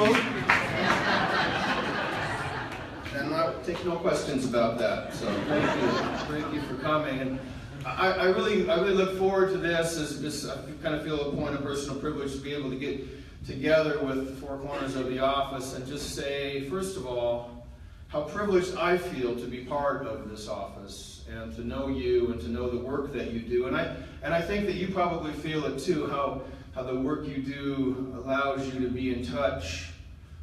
vote? And I'll take no questions about that. So thank you for coming. And I really look forward to this. I kind of feel a point of personal privilege to be able to get together with the four corners of the office and just say, first of all, how privileged I feel to be part of this office and to know you and to know the work that you do. And I think that you probably feel it too, how the work you do allows you to be in touch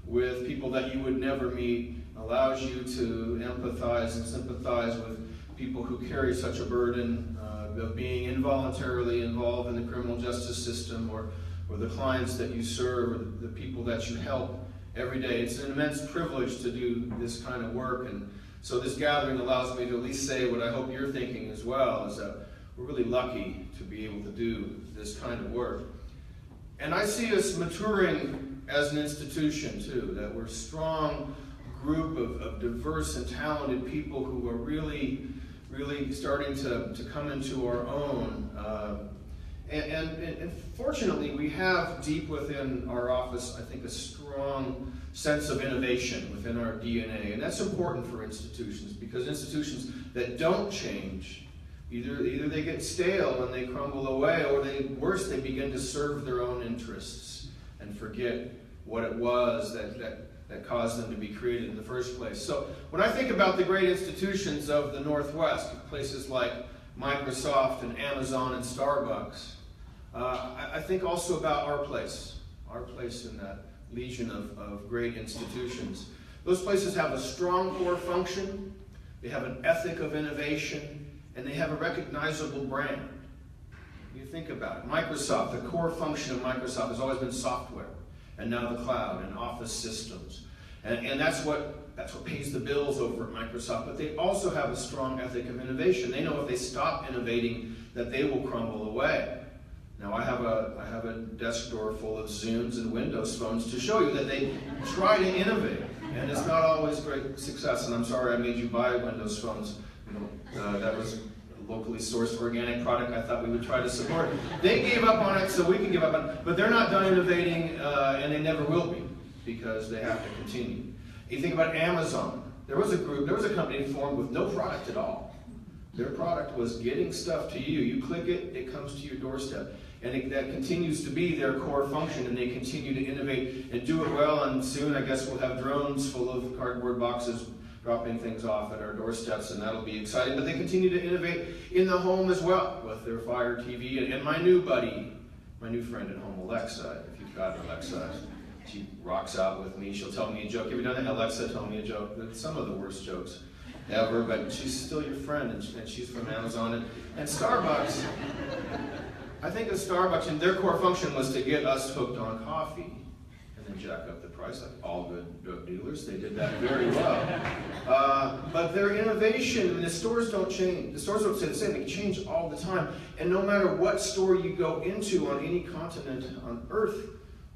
with people that you would never meet, allows you to empathize and sympathize with people who carry such a burden of being involuntarily involved in the criminal justice system, or the clients that you serve, or the people that you help every day. It's an immense privilege to do this kind of work, and so this gathering allows me to at least say what I hope you're thinking as well, is that we're really lucky to be able to do this kind of work. And I see us maturing as an institution too, that we're a strong group of diverse and talented people who are really starting to come into our own. And fortunately, we have deep within our office, I think, a strong sense of innovation within our DNA. And that's important for institutions, because institutions that don't change, either they get stale and they crumble away, or worse, they begin to serve their own interests and forget what it was that caused them to be created in the first place. So when I think about the great institutions of the Northwest, places like Microsoft and Amazon and Starbucks, I think also about our place in that legion of great institutions. Those places have a strong core function, they have an ethic of innovation, and they have a recognizable brand. You think about it. Microsoft, the core function of Microsoft has always been software, and now the cloud and office systems. And that's what pays the bills over at Microsoft. But they also have a strong ethic of innovation. They know if they stop innovating, that they will crumble away. Now I have a desk drawer full of Zooms and Windows phones to show you that they try to innovate, and it's not always great success. And I'm sorry I made you buy Windows phones. That was a locally sourced organic product I thought we would try to support. They gave up on it, so we can give up on it. But they're not done innovating, and they never will be, because they have to continue. You think about Amazon. There was a company formed with no product at all. Their product was getting stuff to you. You click it, it comes to your doorstep. And that continues to be their core function, and they continue to innovate and do it well, and soon I guess we'll have drones full of cardboard boxes dropping things off at our doorsteps, and that'll be exciting. But they continue to innovate in the home as well with their Fire TV, and my new buddy, my new friend at home, Alexa. If you've got an Alexa, she rocks out with me. She'll tell me a joke. Have you done that? Alexa, tell me a joke. Some of the worst jokes ever, but she's still your friend, and she's from Amazon. And Starbucks, I think of Starbucks, and their core function was to get us hooked on coffee and then jack up the price, like all good drug dealers. They did that very well. But their innovation, and the stores don't change. The stores don't stay the same. They change all the time. And no matter what store you go into on any continent on Earth,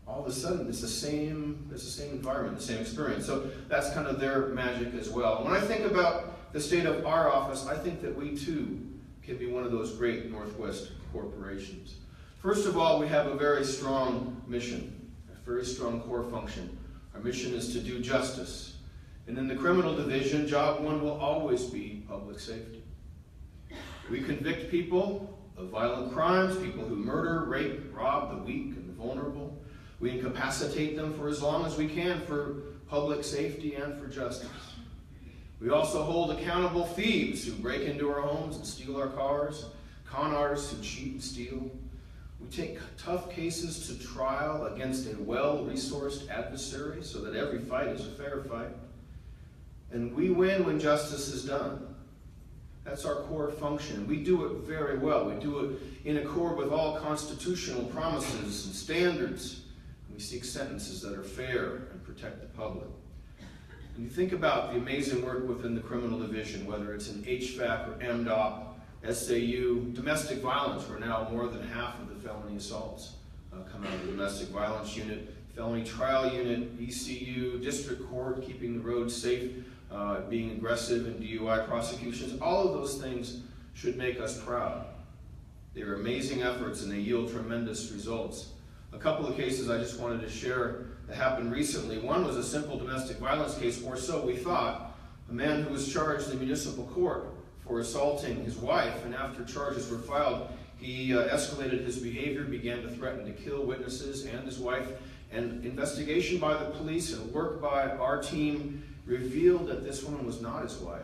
all of a sudden it's the same environment, the same experience. So that's kind of their magic as well. When I think about the state of our office, I think that we too can be one of those great Northwest corporations. First of all, we have a very strong mission, a very strong core function. Our mission is to do justice. And in the criminal division, job one will always be public safety. We convict people of violent crimes, people who murder, rape, rob the weak and the vulnerable. We incapacitate them for as long as we can for public safety and for justice. We also hold accountable thieves who break into our homes and steal our cars, con artists who cheat and steal. We take tough cases to trial against a well-resourced adversary so that every fight is a fair fight. And we win when justice is done. That's our core function. We do it very well. We do it in accord with all constitutional promises and standards. We seek sentences that are fair and protect the public. When you think about the amazing work within the criminal division, whether it's in HVAC or MDOP, SAU, domestic violence, where now more than half of the felony assaults come out of the domestic violence unit, felony trial unit, ECU, district court, keeping the roads safe, being aggressive in DUI prosecutions, all of those things should make us proud. They are amazing efforts and they yield tremendous results. A couple of cases I just wanted to share that happened recently. One was a simple domestic violence case, or so we thought. A man who was charged in municipal court for assaulting his wife, and after charges were filed, he escalated his behavior, began to threaten to kill witnesses and his wife. And investigation by the police and work by our team revealed that this woman was not his wife,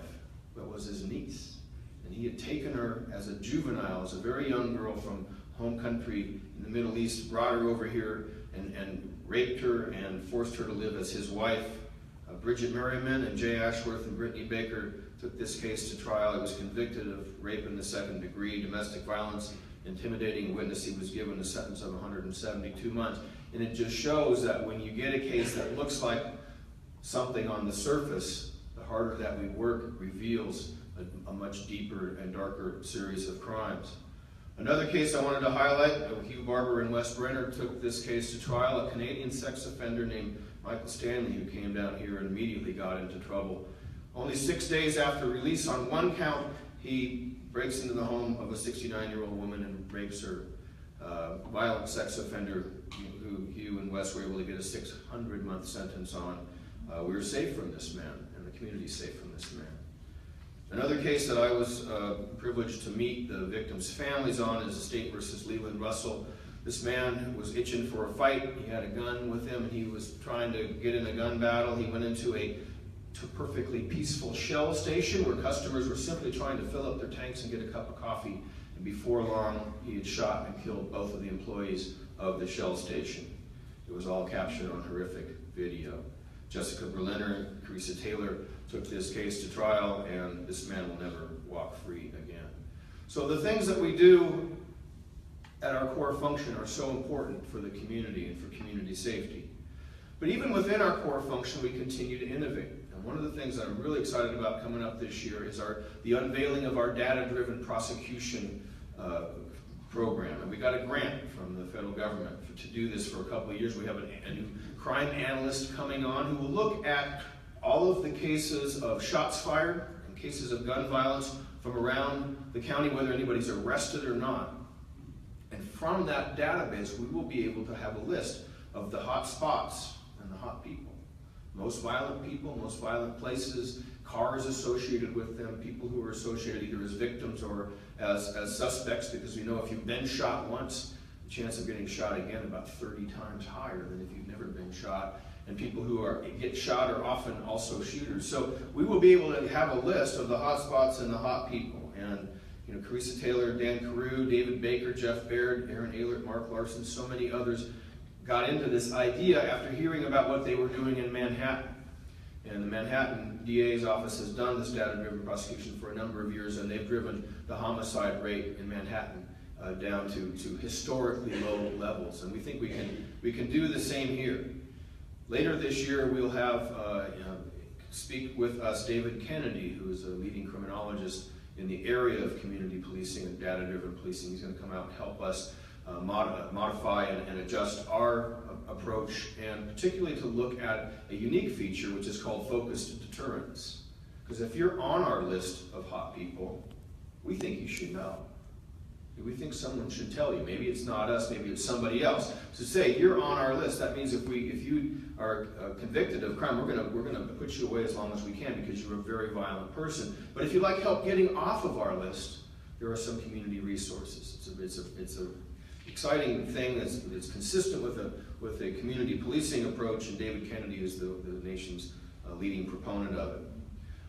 but was his niece. And he had taken her as a juvenile, as a very young girl from home country in the Middle East, brought her over here and raped her and forced her to live as his wife. Bridget Merriman and Jay Ashworth and Brittany Baker took this case to trial. He was convicted of rape in the second degree, domestic violence, intimidating a witness. He was given a sentence of 172 months. And it just shows that when you get a case that looks like something on the surface, the harder that we work reveals a much deeper and darker series of crimes. Another case I wanted to highlight, Hugh Barber and Wes Brenner took this case to trial. A Canadian sex offender named Michael Stanley, who came down here and immediately got into trouble. Only 6 days after release on one count, he breaks into the home of a 69-year-old woman and rapes her. Violent sex offender who Hugh and Wes were able to get a 600-month sentence on. We were safe from this man, and the community's safe from this man. Another case that I was privileged to meet the victims' families on is Estate versus Leland Russell. This man was itching for a fight. He had a gun with him, and he was trying to get in a gun battle. He went into a perfectly peaceful Shell station where customers were simply trying to fill up their tanks and get a cup of coffee. And before long, he had shot and killed both of the employees of the Shell station. It was all captured on horrific video. Jessica Berliner and Carissa Taylor took this case to trial, and this man will never walk free again. So the things that we do at our core function are so important for the community and for community safety. But even within our core function, we continue to innovate. And one of the things that I'm really excited about coming up this year is the unveiling of our data-driven prosecution program. And we got a grant from the federal government to do this for a couple of years. We have a new crime analyst coming on who will look at all of the cases of shots fired and cases of gun violence from around the county, whether anybody's arrested or not. And from that database, we will be able to have a list of the hot spots and the hot people. Most violent places, cars associated with them, people who are associated either as victims or as suspects, because we know if you've been shot once, the chance of getting shot again about 30 times higher than if you've never been shot. And people who get shot are often also shooters. So we will be able to have a list of the hot spots and the hot people. And Carissa Taylor, Dan Carew, David Baker, Jeff Baird, Aaron Ehlert, Mark Larson, so many others got into this idea after hearing about what they were doing in Manhattan. And the Manhattan DA's office has done this data-driven prosecution for a number of years, and they've driven the homicide rate in Manhattan down to historically low levels. And we think we can do the same here. Later this year, we'll have speak with us David Kennedy, who is a leading criminologist in the area of community policing and data-driven policing. He's going to come out and help us modify and adjust our approach, and particularly to look at a unique feature which is called focused deterrence. Because if you're on our list of hot people, we think you should know. We think someone should tell you. Maybe it's not us, maybe it's somebody else. So say you're on our list. That means if you are convicted of crime, we're going to put you away as long as we can because you're a very violent person. But if you'd like help getting off of our list, there are some community resources. It's a exciting thing that's consistent with a community policing approach, and David Kennedy is the nation's leading proponent of it.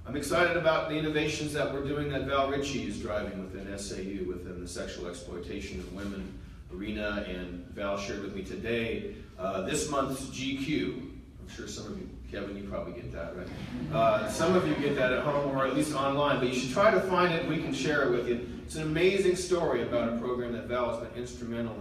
I'm excited about the innovations that we're doing that Val Ritchie is driving within SAU, within the sexual exploitation of women arena, and Val shared with me today this month's GQ. I'm sure some of you, Kevin, you probably get that, right? Some of you get that at home or at least online, but you should try to find it. We can share it with you. It's an amazing story about a program that Val has been instrumental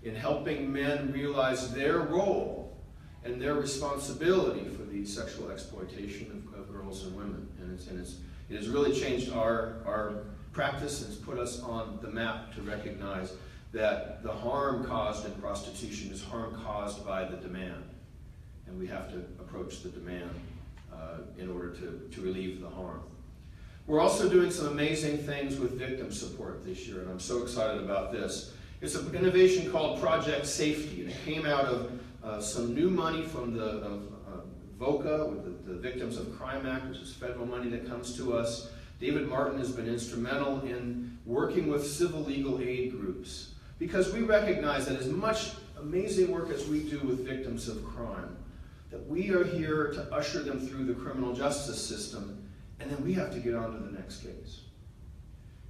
in helping men realize their role and their responsibility for the sexual exploitation of girls and women. And it has really changed our practice, and it's put us on the map to recognize that the harm caused in prostitution is harm caused by the demand. And we have to approach the demand in order to relieve the harm. We're also doing some amazing things with victim support this year, and I'm so excited about this. It's an innovation called Project Safety, and it came out of some new money from the VOCA, with the Victims of Crime Act, which is federal money that comes to us. David Martin has been instrumental in working with civil legal aid groups, because we recognize that as much amazing work as we do with victims of crime, that we are here to usher them through the criminal justice system, and then we have to get on to the next case.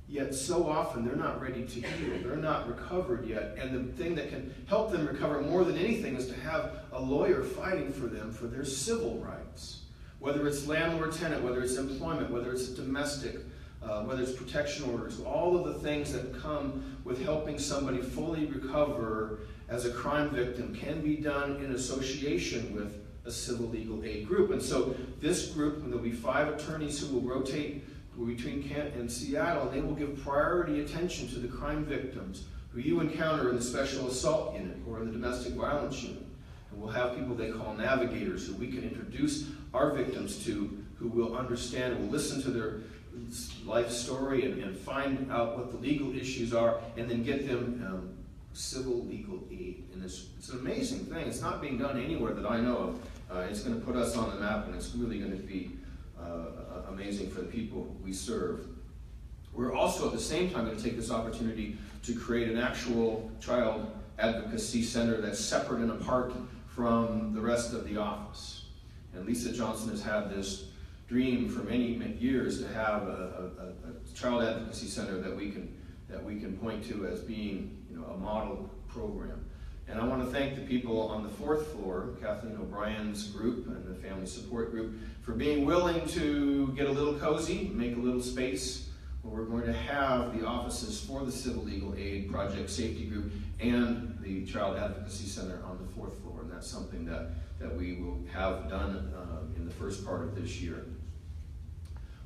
Yet so often they're not ready to heal, they're not recovered yet, and the thing that can help them recover more than anything is to have a lawyer fighting for them for their civil rights. Whether it's landlord-tenant, whether it's employment, whether it's domestic, whether it's protection orders, all of the things that come with helping somebody fully recover as a crime victim can be done in association with a civil legal aid group. And so this group, there'll be 5 attorneys who will rotate between Kent and Seattle, and they will give priority attention to the crime victims who you encounter in the special assault unit or in the domestic violence unit. And we'll have people they call navigators who we can introduce our victims to, who will understand and will listen to their life story and find out what the legal issues are, and then get them civil legal aid. And it's an amazing thing. It's not being done anywhere that I know of. It's going to put us on the map, and it's really going to be amazing for the people we serve. We're also at the same time going to take this opportunity to create an actual child advocacy center that's separate and apart from the rest of the office. And Lisa Johnson has had this dream for many, many years to have a child advocacy center that we can point to as being, a model program. And I want to thank the people on the 4th floor, Kathleen O'Brien's group and the family support group, for being willing to get a little cozy, make a little space where we're going to have the offices for the Civil Legal Aid Project Safety Group and the Child Advocacy Center on the 4th floor. And that's something that we will have done in the first part of this year.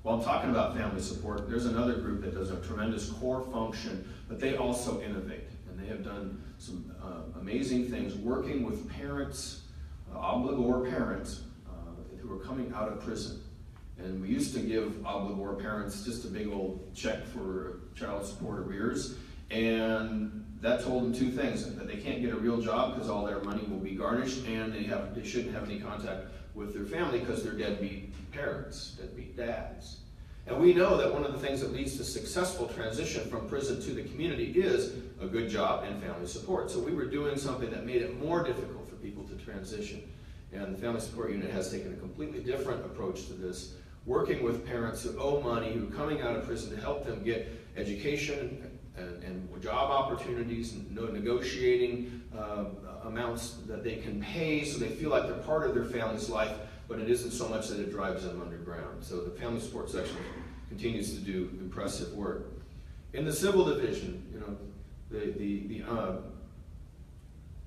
While I'm talking about family support, there's another group that does a tremendous core function, but they also innovate. And they have done some amazing things working with parents, obligor parents, who are coming out of prison. And we used to give obligor parents just a big old check for child support arrears, and that told them 2 things: that they can't get a real job because all their money will be garnished, and they shouldn't have any contact with their family because they're deadbeat parents, deadbeat dads. And we know that one of the things that leads to successful transition from prison to the community is a good job and family support. So we were doing something that made it more difficult for people to transition. And the Family Support Unit has taken a completely different approach to this, working with parents who owe money, who are coming out of prison, to help them get education and job opportunities, and negotiating amounts that they can pay so they feel like they're part of their family's life, but it isn't so much that it drives them underground. So the Family Support section continues to do impressive work. In the Civil Division,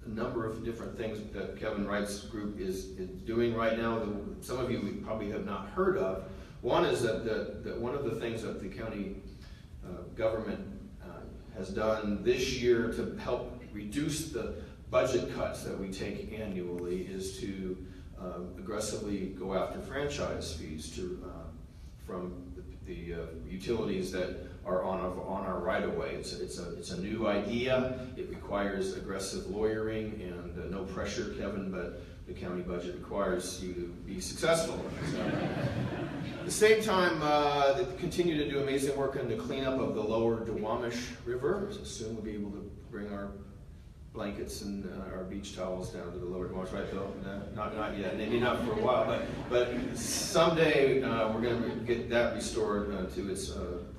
the number of different things that Kevin Wright's group is doing right now, that some of you probably have not heard of. One is that one of the things that the county government has done this year to help reduce the budget cuts that we take annually is to aggressively go after franchise fees from the utilities that are on our right-of-way. It's a new idea. It requires aggressive lawyering and no pressure, Kevin, but the county budget requires you to be successful. So, at the same time, they continue to do amazing work in the cleanup of the lower Duwamish River. So soon we'll be able to bring our blankets and our beach towels down to the lower Duwamish, right, Phil? No, not yet. Maybe not for a while, but someday we're going to get that restored to its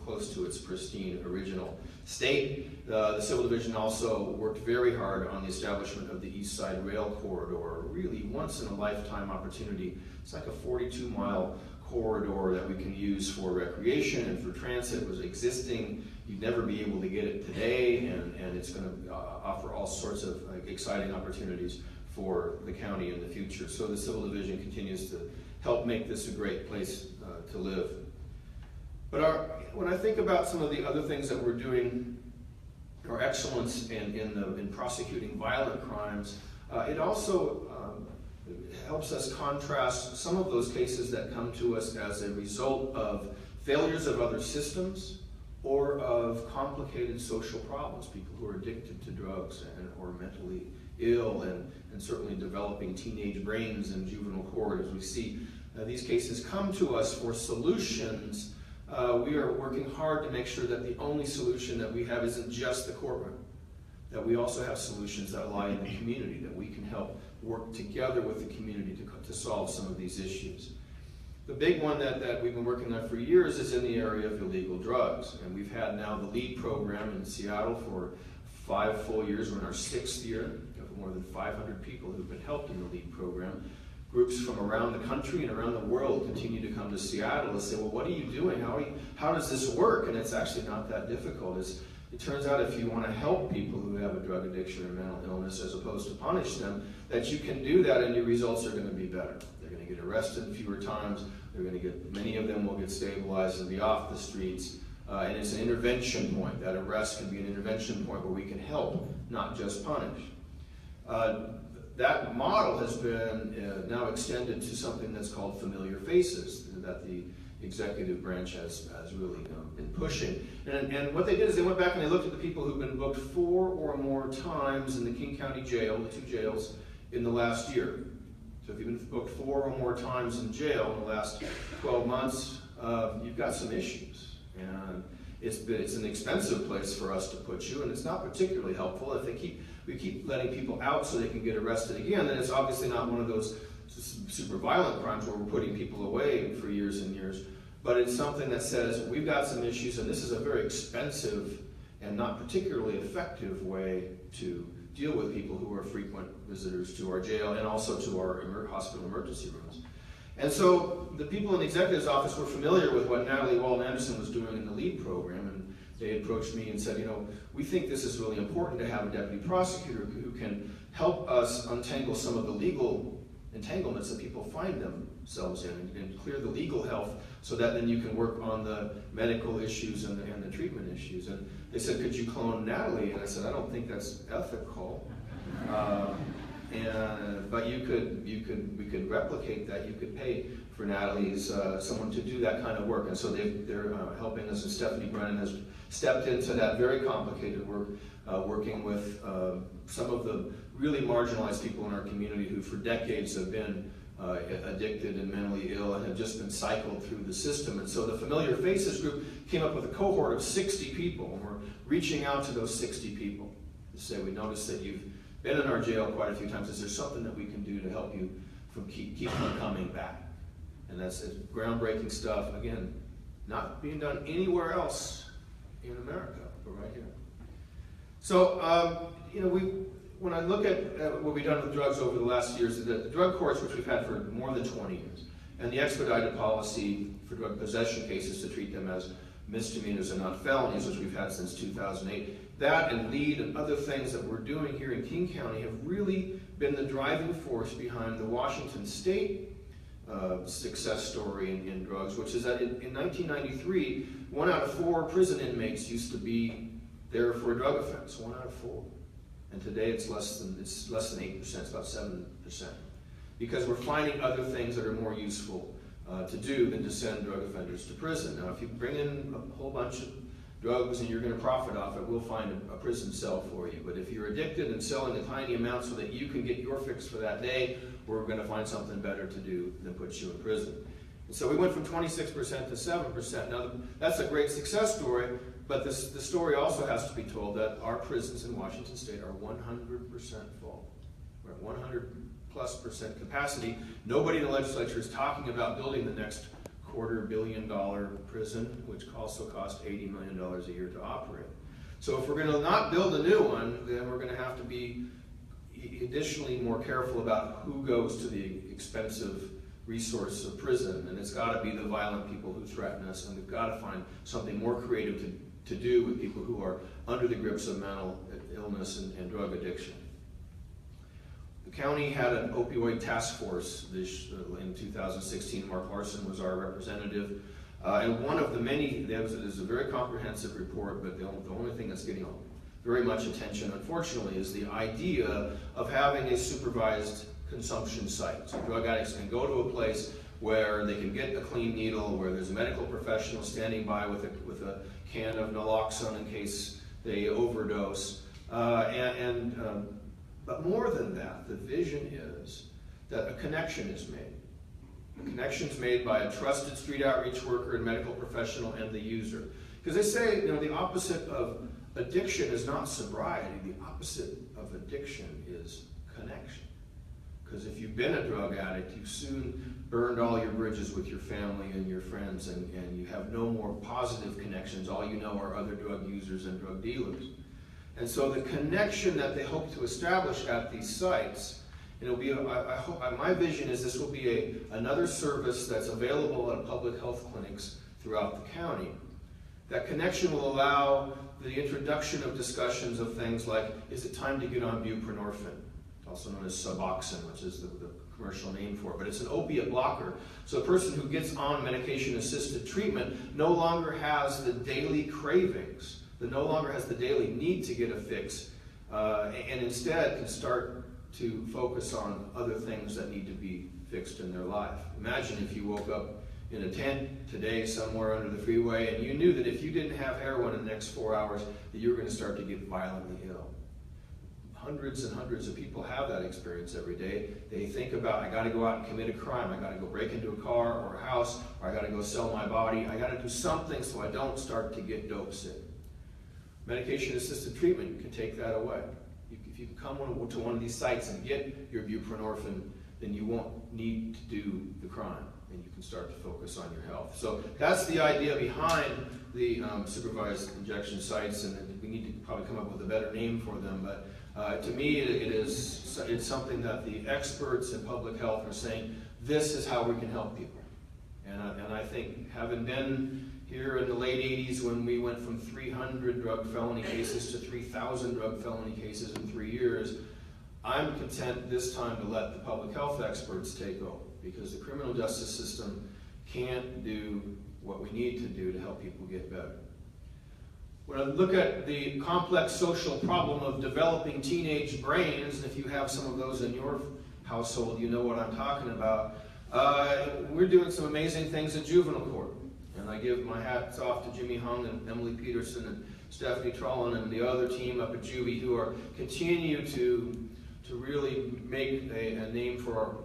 close to its pristine original state. The Civil Division also worked very hard on the establishment of the East Side Rail Corridor, really once in a lifetime opportunity. It's like a 42-mile corridor that we can use for recreation and for transit. It was existing. You'd never be able to get it today, and it's going to offer all sorts of exciting opportunities for the county in the future. So the Civil Division continues to help make this a great place to live. But when I think about some of the other things that we're doing, our excellence in prosecuting violent crimes, it also helps us contrast some of those cases that come to us as a result of failures of other systems or of complicated social problems, people who are addicted to drugs or mentally ill and certainly developing teenage brains in juvenile court. As we see these cases come to us for solutions, we are working hard to make sure that the only solution that we have isn't just the courtroom, that we also have solutions that lie in the community, that we can help work together with the community to solve some of these issues. The big one that we've been working on for years is in the area of illegal drugs. And we've had now the LEAD program in Seattle for 5 full years. We're in our 6th year. We have more than 500 people who've been helped in the LEAD program. Groups from around the country and around the world continue to come to Seattle and say, well, what are you doing? How does this work? And it's actually not that difficult. It turns out if you want to help people who have a drug addiction or mental illness as opposed to punish them, that you can do that and your results are going to be better. They're going to get arrested fewer times. They're going to get, many of them will get stabilized and be off the streets. And it's an intervention point. That arrest can be an intervention point where we can help, not just punish. That model has been now extended to something that's called familiar faces, that the executive branch has really been pushing. And what they did is they went back and they looked at the people who've been booked 4 or more times in the King County Jail, the 2 jails, in the last year. So if you've been booked 4 or more times in jail in the last 12 months, you've got some issues. And it's an expensive place for us to put you, and it's not particularly helpful. If we keep letting people out so they can get arrested again, then it's obviously not one of those super violent crimes where we're putting people away for years and years. But it's something that says we've got some issues, and this is a very expensive and not particularly effective way to deal with people who are frequent visitors to our jail and also to our hospital emergency rooms. And so the people in the executive's office were familiar with what Natalie Walden-Anderson was doing in the LEAD program, and they approached me and said, we think this is really important to have a deputy prosecutor who can help us untangle some of the legal entanglements that people find themselves in and clear the legal health so that then you can work on the medical issues and the treatment issues. And they said, could you clone Natalie? And I said, I don't think that's ethical. But we could replicate that. You could pay for Natalie's someone to do that kind of work. And so they're helping us, and Stephanie Brennan has stepped into that very complicated work, working with some of the really marginalized people in our community who for decades have been addicted and mentally ill and have just been cycled through the system. And so the Familiar Faces group came up with a cohort of 60 people, and we're reaching out to those 60 people to say, we noticed that you've been in our jail quite a few times. Is there something that we can do to help you from keep from coming back? And that's groundbreaking stuff. Again, not being done anywhere else in America, but right here. So, when I look at what we've done with drugs over the last years, the drug courts, which we've had for more than 20 years, and the expedited policy for drug possession cases to treat them as misdemeanors and not felonies, which we've had since 2008, that and LEAD and other things that we're doing here in King County have really been the driving force behind the Washington State success story in drugs, which is that in 1993, 1 out of 4 prison inmates used to be there for a drug offense, 1 out of 4. And today it's less than 8%, it's about 7%. Because we're finding other things that are more useful to do than to send drug offenders to prison. Now, if you bring in a whole bunch of drugs and you're going to profit off it, we'll find a prison cell for you. But if you're addicted and selling a tiny amount so that you can get your fix for that day, we're going to find something better to do than put you in prison. And so we went from 26% to 7%. Now, that's a great success story, but the story also has to be told that our prisons in Washington State are 100% full. We're at 100+% capacity. Nobody in the legislature is talking about building the next $250 million prison, which also costs $80 million a year to operate. So if we're going to not build a new one, then we're going to have to be additionally more careful about who goes to the expensive resource of prison. And it's got to be the violent people who threaten us, and we've got to find something more creative to do with people who are under the grips of mental illness and drug addiction. The county had an opioid task force in 2016. Mark Larson was our representative. And one of the many, there's a very comprehensive report, but the only thing that's getting very much attention, unfortunately, is the idea of having a supervised consumption site. So drug addicts can go to a place where they can get a clean needle, where there's a medical professional standing by with a can of naloxone in case they overdose. But more than that, the vision is that a connection is made. A connection is made by a trusted street outreach worker and medical professional and the user. Because they say, the opposite of addiction is not sobriety. The opposite of addiction is connection. Because if you've been a drug addict, you've soon burned all your bridges with your family and your friends, and you have no more positive connections. All you know are other drug users and drug dealers. And so the connection that they hope to establish at these sites, it'll be, my vision is this will be another service that's available at public health clinics throughout the county. That connection will allow the introduction of discussions of things like, is it time to get on buprenorphine? Also known as Suboxone, which is the commercial name for it, but it's an opiate blocker. So a person who gets on medication-assisted treatment no longer has the daily cravings, no longer has the daily need to get a fix, and instead can start to focus on other things that need to be fixed in their life. Imagine if you woke up in a tent today somewhere under the freeway and you knew that if you didn't have heroin in the next 4 hours that you were going to start to get violently ill. Hundreds and hundreds of people have that experience every day. They think about, I got to go out and commit a crime. I got to go break into a car or a house, or I got to go sell my body. I got to do something so I don't start to get dope sick. Medication-assisted treatment can take that away. If you come to one of these sites and get your buprenorphine, then you won't need to do the crime, and you can start to focus on your health. So that's the idea behind the supervised injection sites, and we need to probably come up with a better name for them. But to me, it's something that the experts in public health are saying, this is how we can help people. And I think, having been here in the late 80s when we went from 300 drug felony cases to 3,000 drug felony cases in 3 years, I'm content this time to let the public health experts take over, because the criminal justice system can't do what we need to do to help people get better. When I look at the complex social problem of developing teenage brains, and if you have some of those in your household, you know what I'm talking about. We're doing some amazing things at juvenile court. And I give my hats off to Jimmy Hung and Emily Peterson and Stephanie Trollin and the other team up at Juvie who are continue to really make a name for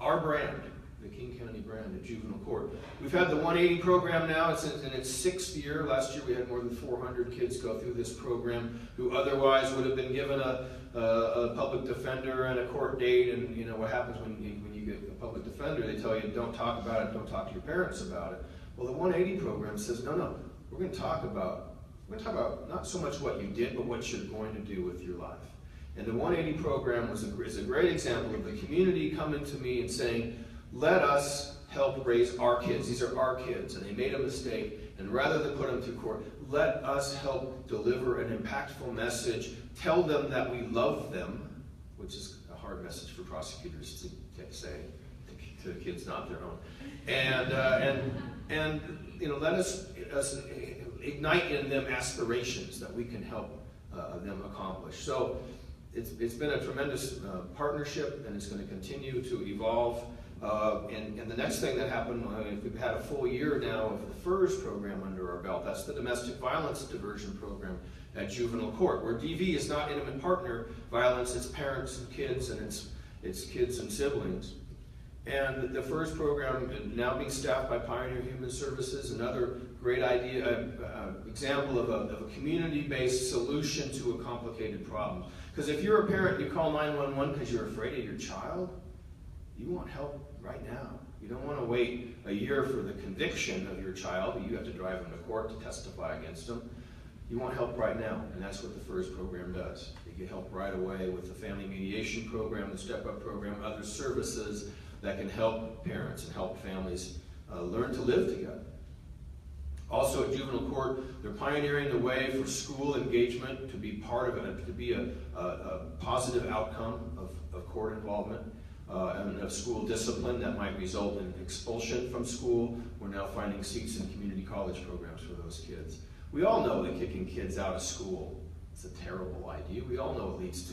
our brand, the King County brand at juvenile court. We've had the 180 program now. It's in its 6th year. Last year we had more than 400 kids go through this program who otherwise would have been given a public defender and a court date. And you know what happens when you get a public defender? They tell you, don't talk about it, don't talk to your parents about it. Well, the 180 program says, no, we're going to talk about not so much what you did, but what you're going to do with your life. And the 180 program is a great example of the community coming to me and saying, let us help raise our kids. These are our kids, and they made a mistake. And rather than put them through court, let us help deliver an impactful message, tell them that we love them, which is a hard message for prosecutors to say to the kids, not their own. And let us ignite in them aspirations that we can help them accomplish. So it's been a tremendous partnership, and it's going to continue to evolve. And the next thing that happened, we've had a full year now of the FERS program under our belt. That's the Domestic Violence Diversion Program at juvenile court, where DV is not intimate partner violence, it's parents and kids, and it's kids and siblings. And the FERS program now being staffed by Pioneer Human Services, another great idea, example of a community-based solution to a complicated problem. Because if you're a parent, you call 911 because you're afraid of your child, you want help right now. You don't want to wait a year for the conviction of your child. You have to drive them to court to testify against them. You want help right now, and that's what the FERS program does. You get help right away with the family mediation program, the step-up program, other services that can help parents and help families learn to live together. Also at juvenile court, they're pioneering the way for school engagement to be part of it, to be a positive outcome of court involvement. And of school discipline that might result in expulsion from school. We're now finding seats in community college programs for those kids. We all know that kicking kids out of school is a terrible idea. We all know it leads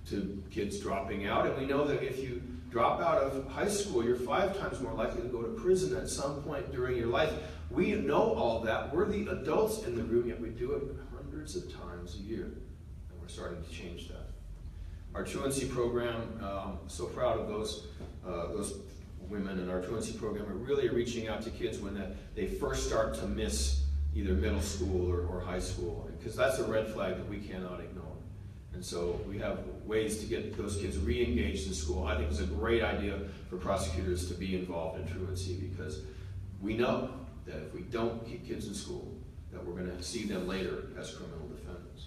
to kids dropping out, and we know that if you drop out of high school, you're 5 times more likely to go to prison at some point during your life. We know all that. We're the adults in the room, yet we do it hundreds of times a year, and we're starting to change that. Our truancy program, so proud of those women in our truancy program are really reaching out to kids when they first start to miss either middle school or high school, because that's a red flag that we cannot ignore. And so we have ways to get those kids re-engaged in school. I think it's a great idea for prosecutors to be involved in truancy, because we know that if we don't keep kids in school, that we're going to see them later as criminal defendants.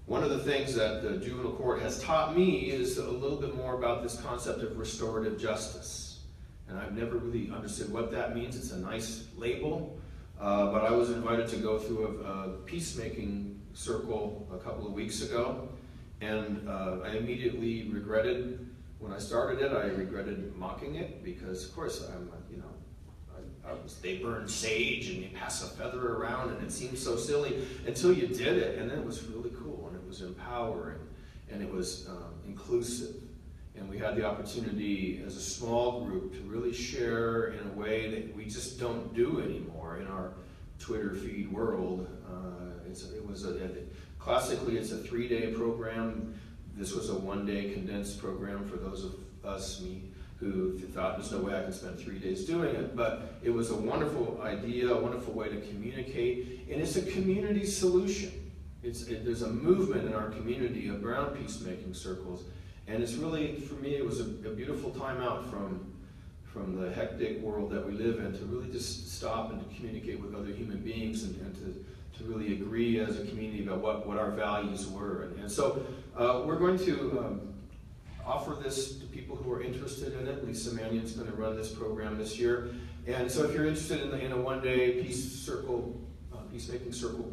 One of the things that the juvenile court has taught me is a little bit more about this concept of restorative justice. And I've never really understood what that means. It's a nice label, but I was invited to go through a peacemaking circle a couple of weeks ago, and I immediately regretted, when I started it, I regretted mocking it, because of course they burn sage and you pass a feather around, and it seems so silly until you did it, and then it was really cool, and it was empowering, and it was inclusive, and we had the opportunity as a small group to really share in a way that we just don't do anymore in our Twitter feed world. Classically, it's a 3-day program. This was a 1-day condensed program for those of us, me, who thought there's no way I can spend 3 days doing it. But it was a wonderful idea, a wonderful way to communicate, and it's a community solution. There's a movement in our community around peacemaking circles, and it's really, for me, it was a beautiful time out from the hectic world that we live in, to really just stop and to communicate with other human beings, and to really agree as a community about what our values were. And so we're going to offer this to people who are interested in it. Lisa Mannion's going to run this program this year. And so if you're interested in a 1-day peacemaking circle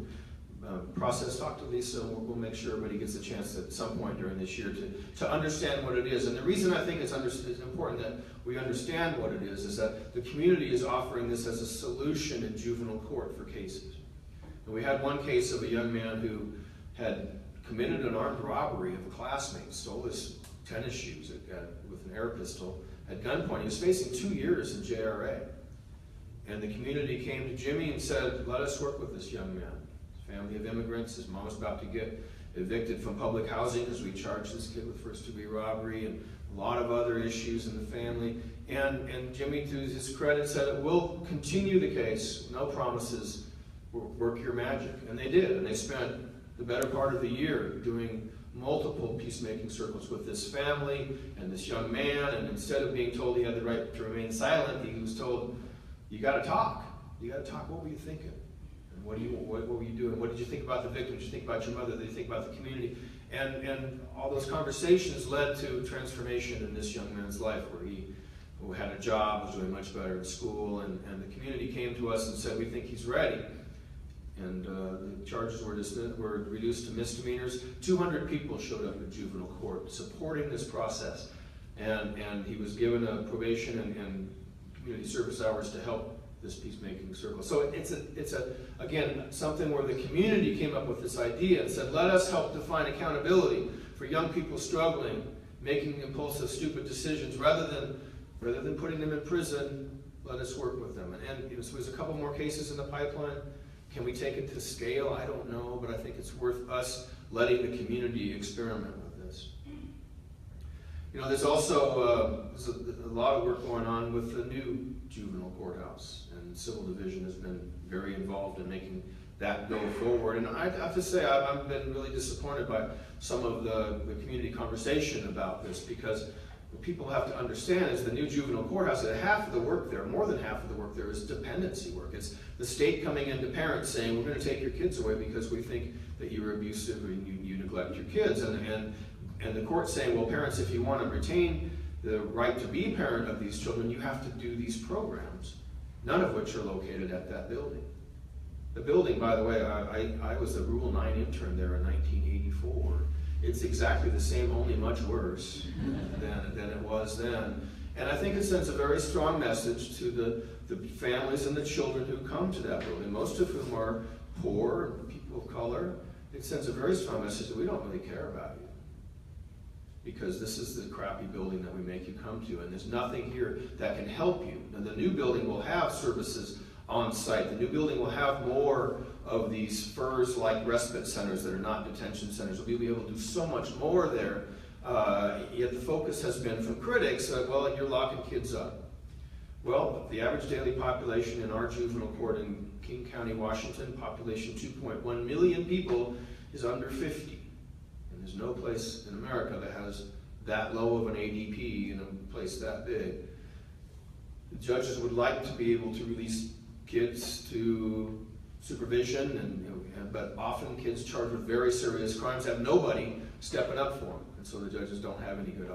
process, talk to Lisa, and we'll make sure everybody gets a chance at some point during this year to understand what it is. And the reason I think it's important that we understand what it is that the community is offering this as a solution in juvenile court for cases. And we had one case of a young man who had committed an armed robbery of a classmate, stole his tennis shoes with an air pistol at gunpoint. He was facing 2 years in JRA. And the community came to Jimmy and said, let us work with this young man. Family of immigrants, his mom's about to get evicted from public housing because we charged this kid with first-degree robbery, and a lot of other issues in the family. And Jimmy, to his credit, said, we'll continue the case, no promises, work your magic. And they did, and they spent the better part of the year doing multiple peacemaking circles with this family and this young man, and instead of being told he had the right to remain silent, he was told, you got to talk. You got to talk. What were you thinking? What were you doing? What did you think about the victim? What did you think about your mother? What did you think about the community? And all those conversations led to transformation in this young man's life, where he had a job, was doing much better in school, and the community came to us and said, we think he's ready. And the charges were reduced to misdemeanors. 200 people showed up at juvenile court supporting this process. And he was given a probation and community service hours to help this peacemaking circle. So it's again, something where the community came up with this idea and said, let us help define accountability for young people struggling, making impulsive, stupid decisions. Rather than putting them in prison, let us work with them. And so there's a couple more cases in the pipeline. Can we take it to scale? I don't know, but I think it's worth us letting the community experiment with this. There's also there's a lot of work going on with the new juvenile courthouse, and Civil Division has been very involved in making that go forward. And I have to say, I've been really disappointed by some of the community conversation about this, because what people have to understand is the new juvenile courthouse, that half of the work there, more than half of the work there, is dependency work. It's the state coming into parents saying, we're going to take your kids away because we think that you're abusive or you neglect your kids. And the court saying, well, parents, if you want to retain the right to be a parent of these children, you have to do these programs, none of which are located at that building. The building, by the way, I was a Rule 9 intern there in 1984. It's exactly the same, only much worse than it was then. And I think it sends a very strong message to the families and the children who come to that building, most of whom are poor and people of color. It sends a very strong message that we don't really care about you, because this is the crappy building that we make you come to, and there's nothing here that can help you. And the new building will have services on site. The new building will have more of these FERS-like respite centers that are not detention centers. We'll be able to do so much more there. Yet the focus has been from critics, well, you're locking kids up. Well, the average daily population in our juvenile court in King County, Washington, population 2.1 million people, is under 50. And there's no place in America that has that low of an ADP in a place that big. The judges would like to be able to release kids to supervision, but often kids charged with very serious crimes have nobody stepping up for them. And so the judges don't have any good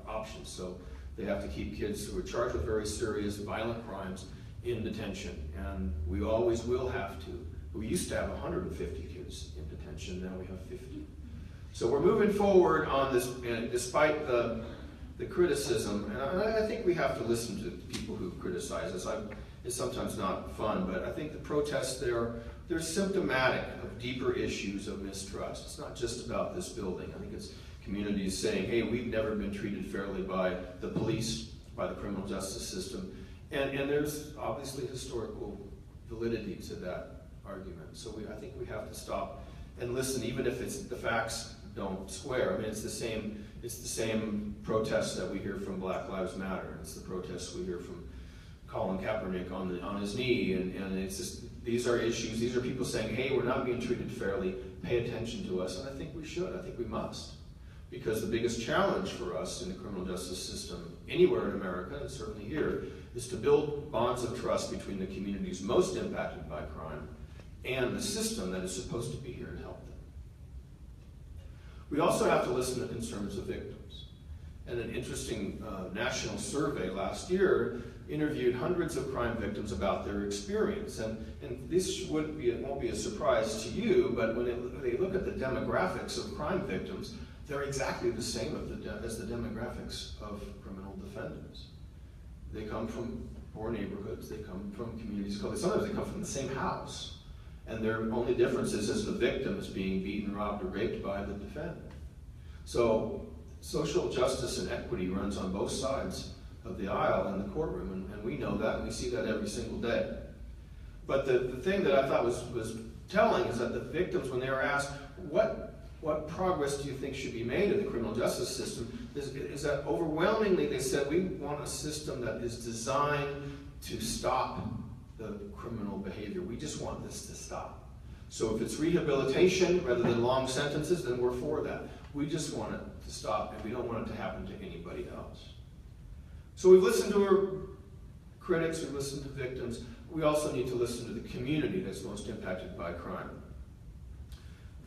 options. So they have to keep kids who are charged with very serious, violent crimes in detention. And we always will have to. We used to have 150 kids in detention, now we have 50. So we're moving forward on this, and despite the criticism, and I think we have to listen to people who criticize us. It's sometimes not fun, but I think the protests they're symptomatic of deeper issues of mistrust. It's not just about this building. I think it's communities saying, hey, we've never been treated fairly by the police, by the criminal justice system. And there's obviously historical validity to that argument. So I think we have to stop and listen, even if the facts don't square. I mean, it's the same protests that we hear from Black Lives Matter. It's the protests we hear from Colin Kaepernick on his knee, and it's just, these are issues, these are people saying, hey, we're not being treated fairly, pay attention to us, and I think we should, I think we must. Because the biggest challenge for us in the criminal justice system, anywhere in America, and certainly here, is to build bonds of trust between the communities most impacted by crime and the system that is supposed to be here and help them. We also have to listen to concerns of victims. And an interesting national survey last year interviewed hundreds of crime victims about their experience. And this won't be a surprise to you, but when they look at the demographics of crime victims, they're exactly the same as the demographics of criminal defendants. They come from poor neighborhoods, they come from communities, sometimes they come from the same house. And their only difference is the victim is being beaten, robbed, or raped by the defendant. So social justice and equity runs on both sides of the aisle in the courtroom, and we know that, and we see that every single day. But the thing that I thought was telling is that the victims, when they were asked, what progress do you think should be made in the criminal justice system, is that overwhelmingly they said, we want a system that is designed to stop the criminal behavior. We just want this to stop. So if it's rehabilitation rather than long sentences, then we're for that. We just want it to stop, and we don't want it to happen to anybody else. So we've listened to our critics, we've listened to victims. We also need to listen to the community that's most impacted by crime.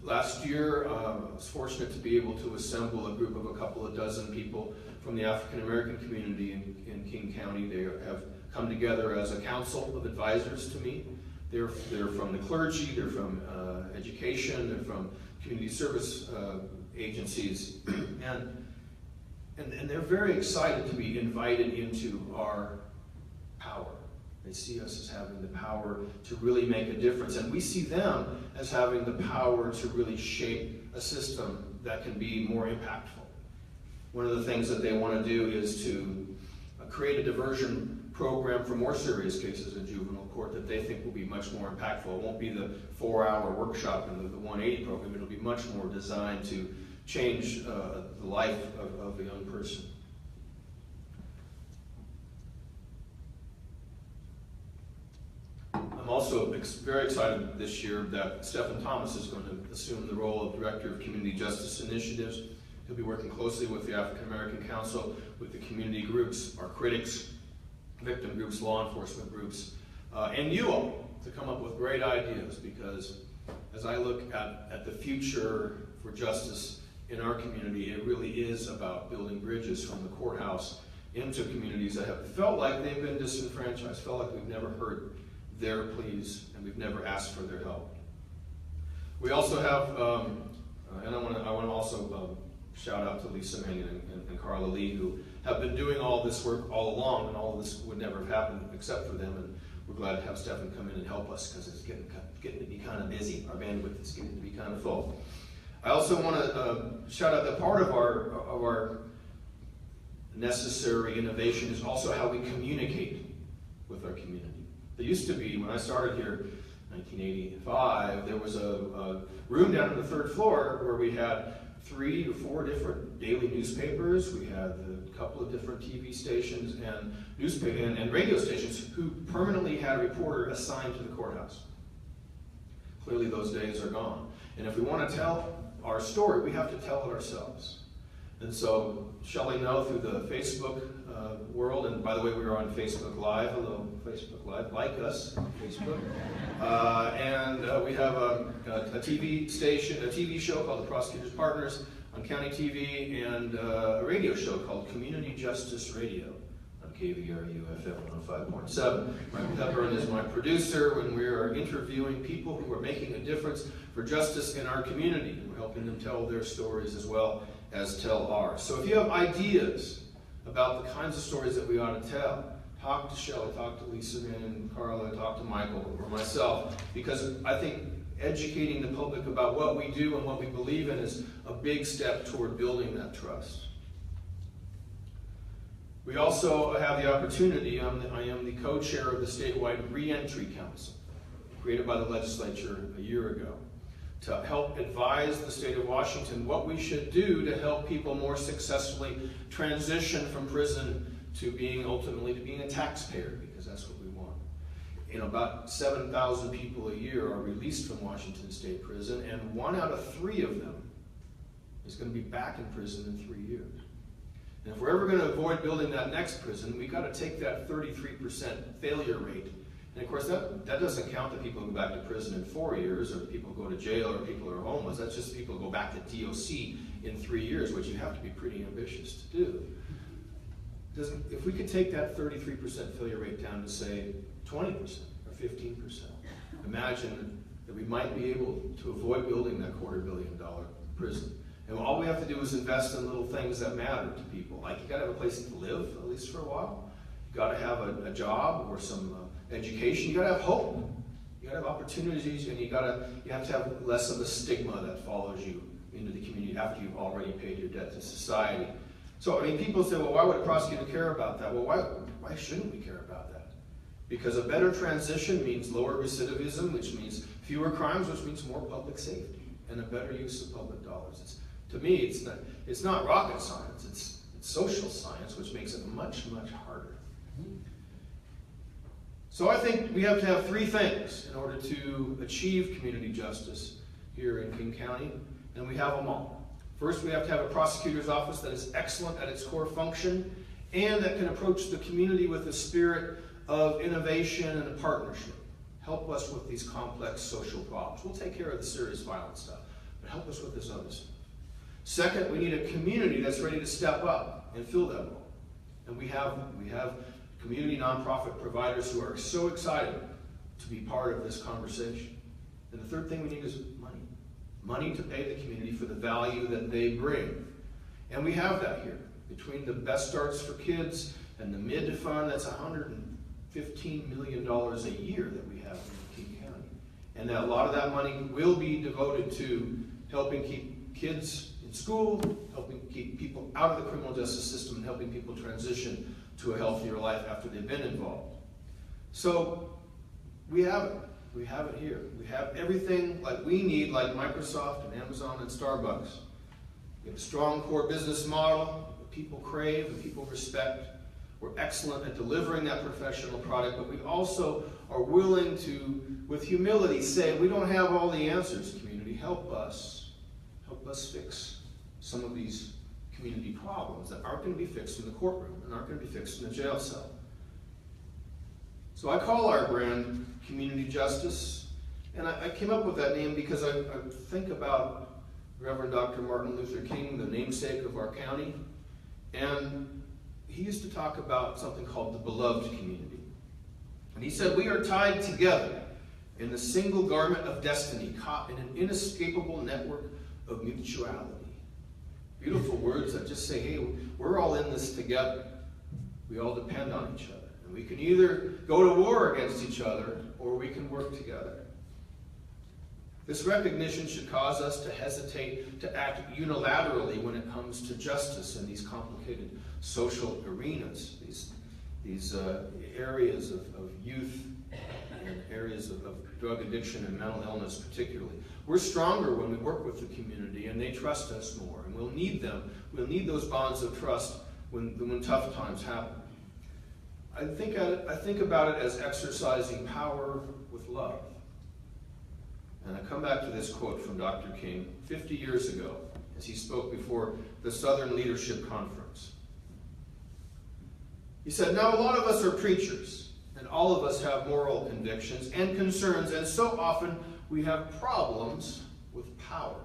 Last year, I was fortunate to be able to assemble a group of a couple of dozen people from the African American community in King County. They have come together as a council of advisors to me. They're from the clergy, they're from education, they're from community service agencies, and they're very excited to be invited into our power. They see us as having the power to really make a difference, and we see them as having the power to really shape a system that can be more impactful. One of the things that they want to do is to create a diversion program for more serious cases in juvenile court that they think will be much more impactful. It won't be the 4-hour workshop and the 180 program. It'll be much more designed to change the life of a young person. I'm also very excited this year that Stephen Thomas is going to assume the role of Director of Community Justice Initiatives. He'll be working closely with the African American Council, with the community groups, our critics, victim groups, law enforcement groups, and you all to come up with great ideas, because as I look at the future for justice in our community, it really is about building bridges from the courthouse into communities that have felt like they've been disenfranchised, felt like we've never heard their pleas and we've never asked for their help. We also have, and I want to also shout out to Lisa Mangan and Carla Lee, who have been doing all this work all along, and all of this would never have happened except for them, and we're glad to have Stephen come in and help us, because it's getting to be kind of busy. Our bandwidth is getting to be kind of full. I also want to shout out that part of our necessary innovation is also how we communicate with our community. There used to be, when I started here in 1985, there was a room down on the 3rd floor where we had 3 or 4 different daily newspapers. We had a couple of different TV stations and radio stations who permanently had a reporter assigned to the courthouse. Clearly those days are gone. And if we want to tell our story, we have to tell it ourselves. And so Shelley Know through the Facebook world, and by the way, we are on Facebook Live. Hello, Facebook Live. Like us on Facebook. And we have a TV station, a TV show called The Prosecutor's Partners on County TV, and a radio show called Community Justice Radio on KVRU FM 105.7. Michael Hepburn is my producer when we are interviewing people who are making a difference for justice in our community. We're helping them tell their stories as well as tell ours. So if you have ideas about the kinds of stories that we ought to tell, talk to Shelley, talk to Lisa and Carla, talk to Michael or myself, because I think educating the public about what we do and what we believe in is a big step toward building that trust. We also have the opportunity, I am the co-chair of the statewide Reentry Council, created by the legislature a year ago, to help advise the state of Washington what we should do to help people more successfully transition from prison to ultimately being a taxpayer, because that's what we want. About 7,000 people a year are released from Washington State Prison, and 1 out of 3 of them is going to be back in prison in 3 years. And if we're ever going to avoid building that next prison, we've got to take that 33% failure rate. And of course, that doesn't count the people who go back to prison in 4 years, or people who go to jail, or people who are homeless. That's just people who go back to DOC in 3 years, which you have to be pretty ambitious to do. If we could take that 33% failure rate down to, say, 20% or 15%, imagine that we might be able to avoid building that $250 million prison. And all we have to do is invest in little things that matter to people. Like, you got to have a place to live, at least for a while. You got to have a job or some education. You got to have hope. You got to have opportunities, and you have to have less of a stigma that follows you into the community after you've already paid your debt to society. So, I mean, people say, well, why would a prosecutor care about that? Well, why shouldn't we care about that? Because a better transition means lower recidivism, which means fewer crimes, which means more public safety, and a better use of public dollars. To me, it's not rocket science, it's social science, which makes it much, much harder. So I think we have to have 3 things in order to achieve community justice here in King County, and we have them all. First, we have to have a prosecutor's office that is excellent at its core function and that can approach the community with a spirit of innovation and a partnership. Help us with these complex social problems. We'll take care of the serious violent stuff, but help us with this other stuff. Second, we need a community that's ready to step up and fill that role. And we have community nonprofit providers who are so excited to be part of this conversation. And the third thing we need is money. Money to pay the community for the value that they bring. And we have that here. Between the Best Starts for Kids and the MID Fund, that's $115 million a year that we have in King County. And that a lot of that money will be devoted to helping keep kids in school, helping keep people out of the criminal justice system, and helping people transition to a healthier life after they've been involved. So we have it. We have it here. We have everything like we need, like Microsoft and Amazon and Starbucks. We have a strong core business model that people crave and people respect. We're excellent at delivering that professional product, but we also are willing to, with humility, say, we don't have all the answers, community. Help us fix some of these community problems that aren't going to be fixed in the courtroom and aren't going to be fixed in the jail cell. So I call our brand Community Justice, and I came up with that name because I think about Reverend Dr. Martin Luther King, the namesake of our county, and he used to talk about something called the beloved community. And he said, we are tied together in the single garment of destiny, caught in an inescapable network of mutuality. Beautiful words that just say, hey, we're all in this together. We all depend on each other. And we can either go to war against each other, or we can work together. This recognition should cause us to hesitate to act unilaterally when it comes to justice in these complicated social arenas, these areas of youth and areas of drug addiction and mental illness particularly. We're stronger when we work with the community and they trust us more, and we'll need them. We'll need those bonds of trust when tough times happen. I think about it as exercising power with love. And I come back to this quote from Dr. King 50 years ago as he spoke before the Southern Leadership Conference. He said, "Now a lot of us are preachers, and all of us have moral convictions and concerns, and so often we have problems with power.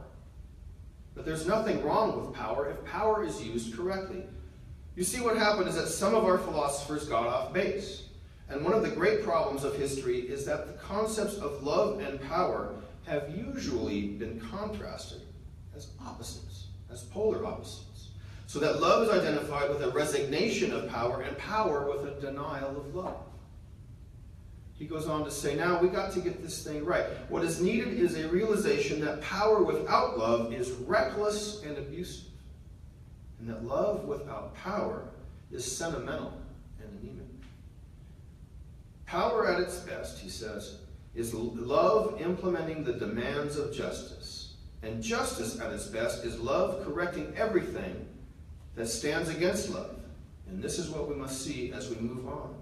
But there's nothing wrong with power if power is used correctly. You see, what happened is that some of our philosophers got off base. And one of the great problems of history is that the concepts of love and power have usually been contrasted as opposites, as polar opposites. So that love is identified with a resignation of power and power with a denial of love." He goes on to say, now we got to get this thing right. What is needed is a realization that power without love is reckless and abusive. And that love without power is sentimental and anemic. Power at its best, he says, is love implementing the demands of justice. And justice at its best is love correcting everything that stands against love. And this is what we must see as we move on.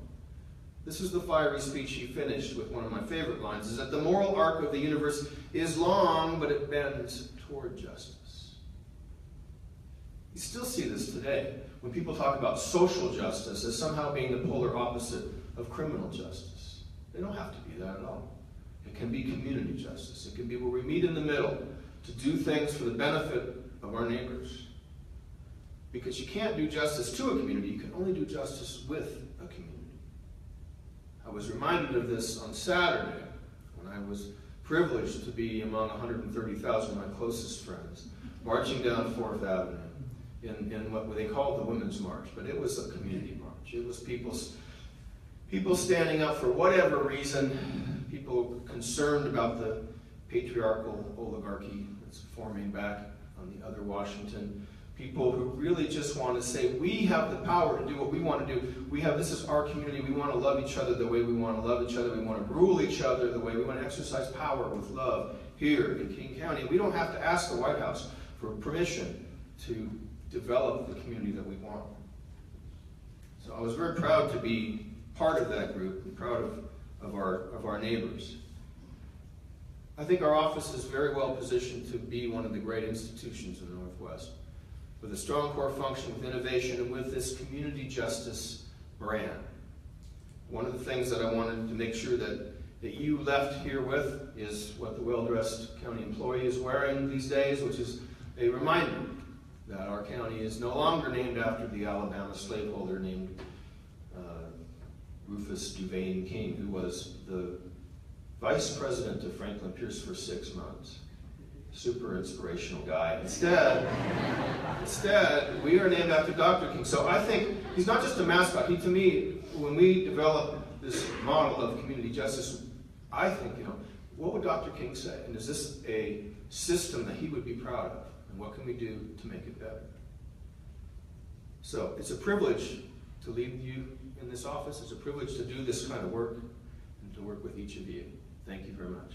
This is the fiery speech he finished with one of my favorite lines, is that the moral arc of the universe is long, but it bends toward justice. You still see this today when people talk about social justice as somehow being the polar opposite of criminal justice. They don't have to be that at all. It can be community justice. It can be where we meet in the middle to do things for the benefit of our neighbors. Because you can't do justice to a community, you can only do justice with a community. I was reminded of this on Saturday when I was privileged to be among 130,000 of my closest friends marching down 4th Avenue in what they called the Women's March, but it was a community march. It was people standing up for whatever reason, people concerned about the patriarchal oligarchy that's forming back on the other Washington, people who really just want to say, we have the power to do what we want to do. This is our community. We want to love each other the way we want to love each other. We want to rule each other the way we want to exercise power with love here in King County. We don't have to ask the White House for permission to develop the community that we want. So I was very proud to be part of that group and proud of our neighbors. I think our office is very well positioned to be one of the great institutions in the Northwest, with a strong core function, with innovation, and with this community justice brand. One of the things that I wanted to make sure that you left here with is what the well-dressed county employee is wearing these days, which is a reminder that our county is no longer named after the Alabama slaveholder named Rufus Duvain King, who was the vice president of Franklin Pierce for 6 months. Super inspirational guy. Instead, we are named after Dr. King. So I think he's not just a mascot. To me, when we develop this model of community justice, I think, what would Dr. King say? And is this a system that he would be proud of? And what can we do to make it better? So it's a privilege to lead you in this office. It's a privilege to do this kind of work and to work with each of you. Thank you very much.